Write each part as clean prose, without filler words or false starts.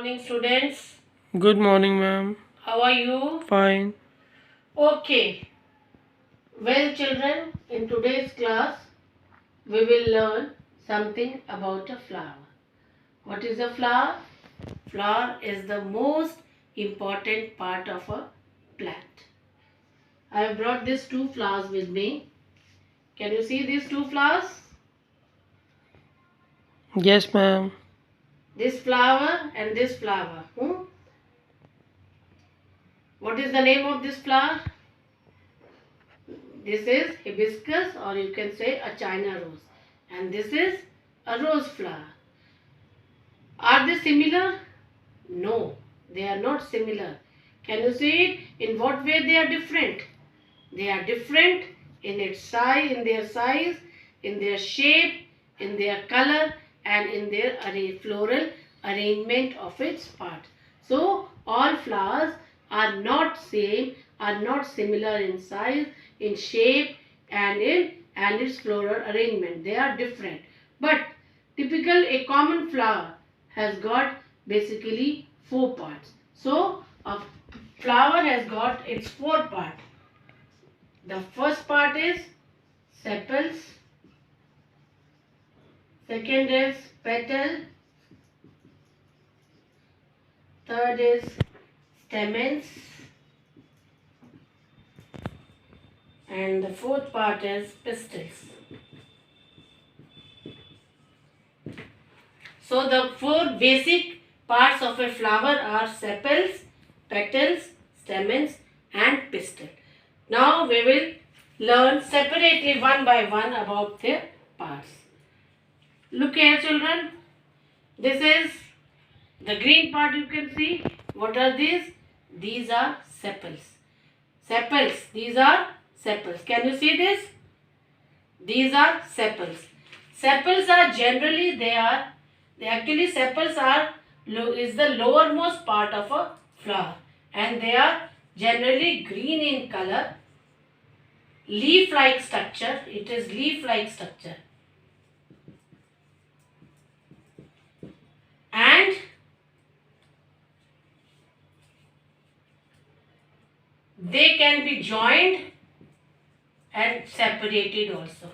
morning, students. Good morning, ma'am. How are you? Fine. Okay. Well, children, in today's class, we will learn something about a flower. What is a flower? Flower is the most important part of a plant. I have brought these two flowers with me. Can you see these two flowers? Yes, ma'am. This flower and this flower. What is the name of this flower? This is hibiscus, or you can say a China rose, and this is a rose flower. Are they similar? No, they are not similar. Can you see it? In what way they are different? They are different in its size, in their shape, in their color, and in their floral arrangement of its parts. So all flowers are not same, are not similar in size, in shape, and its floral arrangement. They are different. But typical a common flower has got basically 4 parts. So a flower has got its 4 parts. The first part is sepals, second is petal, third is stamens, and the fourth part is pistils. So the 4 basic parts of a flower are sepals, petals, stamens, and pistil. Now we will learn separately one by one about their parts. Look here, children. This is the green part you can see. What are these? These are sepals. Sepals. These are sepals. Can you see this? These are sepals. Sepals are generally sepals are is the lowermost part of a flower, and they are generally green in color, leaf-like structure. It is leaf-like structure, and they can be joined and separated also.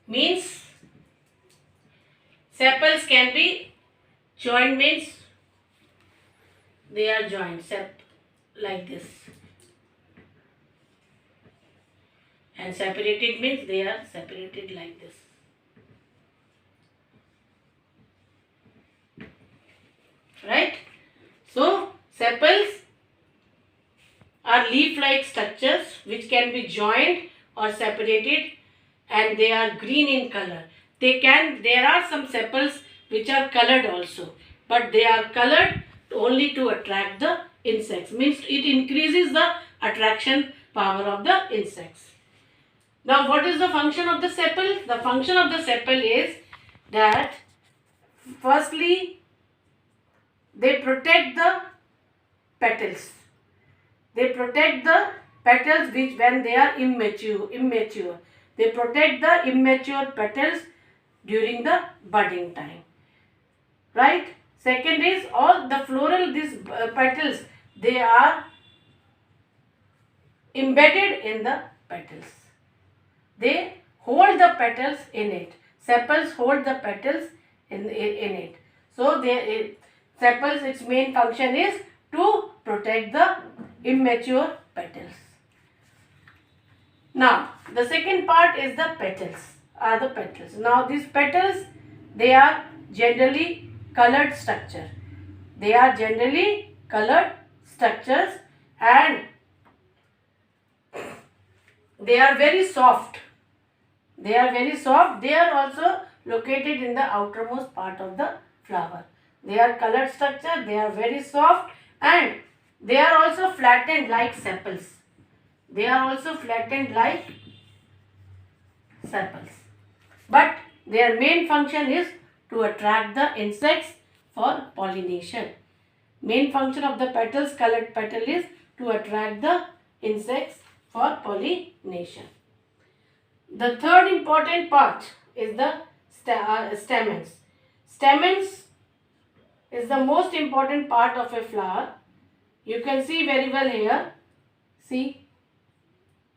Means sepals can be joined, means they are joined like this, and separated means they are separated like this. Right? So sepals are leaf-like structures which can be joined or separated, and they are green in color. There are some sepals which are colored also, but they are colored only to attract the insects. Means it increases the attraction power of the insects. Now what is the function of the sepal? The function of the sepal is that firstly they protect the petals. They protect the petals which when they are immature. They protect the immature petals during the budding time. Right? Second is all the floral petals, they are embedded in the petals. They hold the petals in it. Sepals hold the petals in it. So sepals, its main function is to protect the immature petals. Now the second part is the petals. Now these petals, they are generally colored structure. They are generally colored structures, and they are very soft. They are very soft. They are also located in the outermost part of the flower. They are colored structure. They are very soft, and they are also flattened like sepals. They are also flattened like sepals. But their main function is to attract the insects for pollination. Main function of the colored petal is to attract the insects for pollination. The third important part is the stamens. Stamens is the most important part of a flower. You can see very well here. See,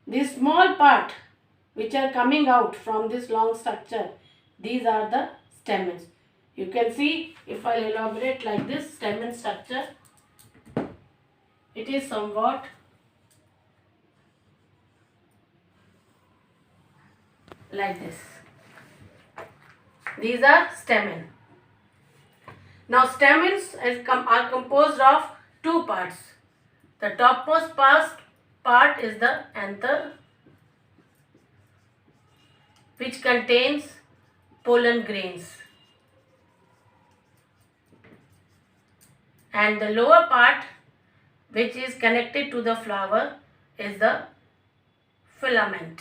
this small part which are coming out from this long structure, these are the stamens. You can see, if I elaborate like this stamen structure, it is somewhat like this. These are stamen. Now stamens are composed of two parts. The topmost part is the anther, which contains pollen grains, and the lower part, which is connected to the flower, is the filament.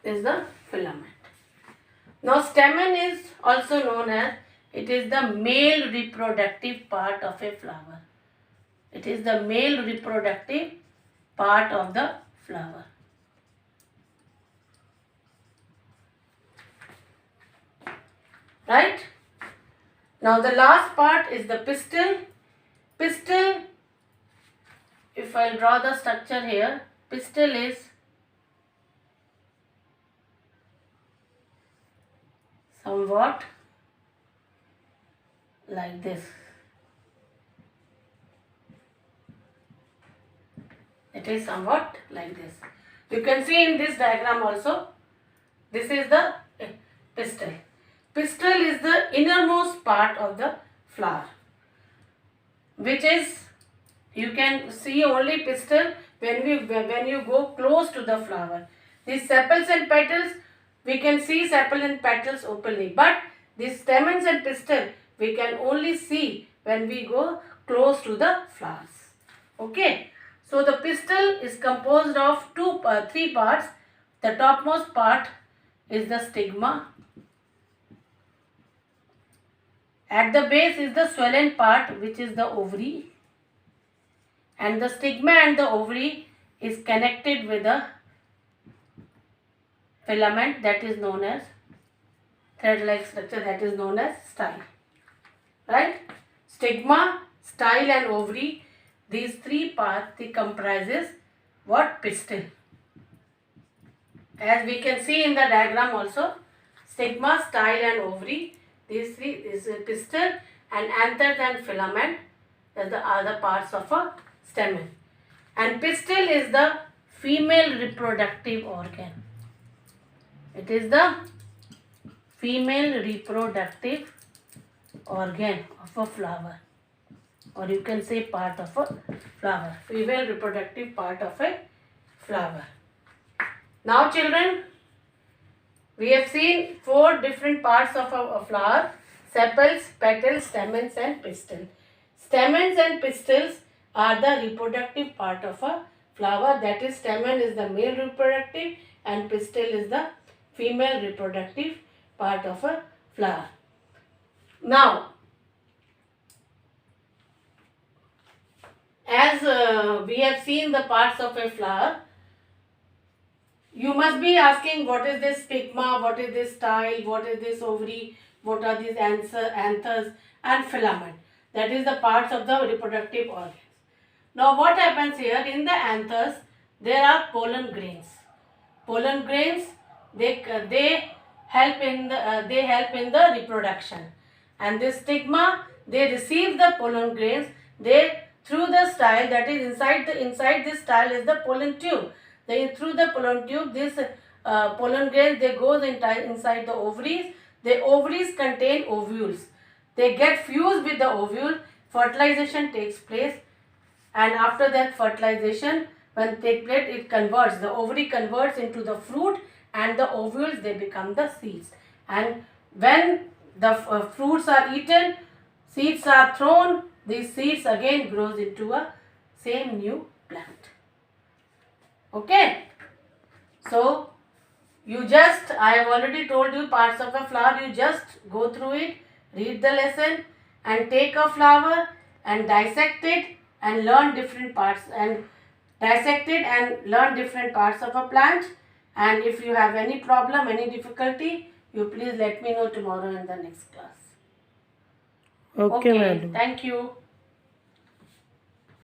Is the filament. Now stamen is also known as, it is the male reproductive part of a flower. It is the male reproductive part of the flower. Right? Now the last part is the pistil. Pistil, if I draw the structure here, pistil is somewhat like this. It is somewhat like this. You can see in this diagram also, this is the pistil. Pistil is the innermost part of the flower, which is, you can see only pistil when you go close to the flower. These sepals and petals, we can see sepal and petals openly, but these stamens and pistil we can only see when we go close to the flowers. Okay, so the pistil is composed of three parts. The topmost part is the stigma. At the base is the swollen part, which is the ovary, and the stigma and the ovary is connected with a filament that is known as thread-like structure, that is known as style. Right? Stigma, style and ovary, these three parts, they comprises what? Pistil. As we can see in the diagram also, stigma, style and ovary, these three is a pistil, and anthers and filament are the other parts of a stamen. And pistil is the female reproductive organ. It is the female reproductive organ of a flower, or you can say part of a flower. Female reproductive part of a flower. Now children, we have seen 4 different parts of a flower: sepals, petals, stamens and pistil. Stamens and pistils are the reproductive part of a flower, that is, stamen is the male reproductive and pistil is the female reproductive part of a flower. Now, as we have seen the parts of a flower, you must be asking, what is this stigma, what is this style, what is this ovary, what are these anthers and filament. That is the parts of the reproductive organs. Now what happens here, in the anthers there are pollen grains. Pollen grains, they help in the reproduction, and this stigma, they receive the pollen grains. They, through the style, that is inside this style is the pollen tube. Through the pollen tube, this pollen grains, they go inside the ovaries. The ovaries contain ovules. They get fused with the ovule. Fertilization takes place, and after that fertilization, when it takes place, it converts. The ovary converts into the fruit, and the ovules, they become the seeds. And when the fruits are eaten, seeds are thrown. These seeds again grows into a same new plant. Okay, so I have already told you parts of a flower. You just go through it, read the lesson, and take a flower and dissect it and learn different parts, and dissect it and learn different parts of a plant. And if you have any problem, any difficulty, You please let me know tomorrow in the next class. Okay, madam. Thank you.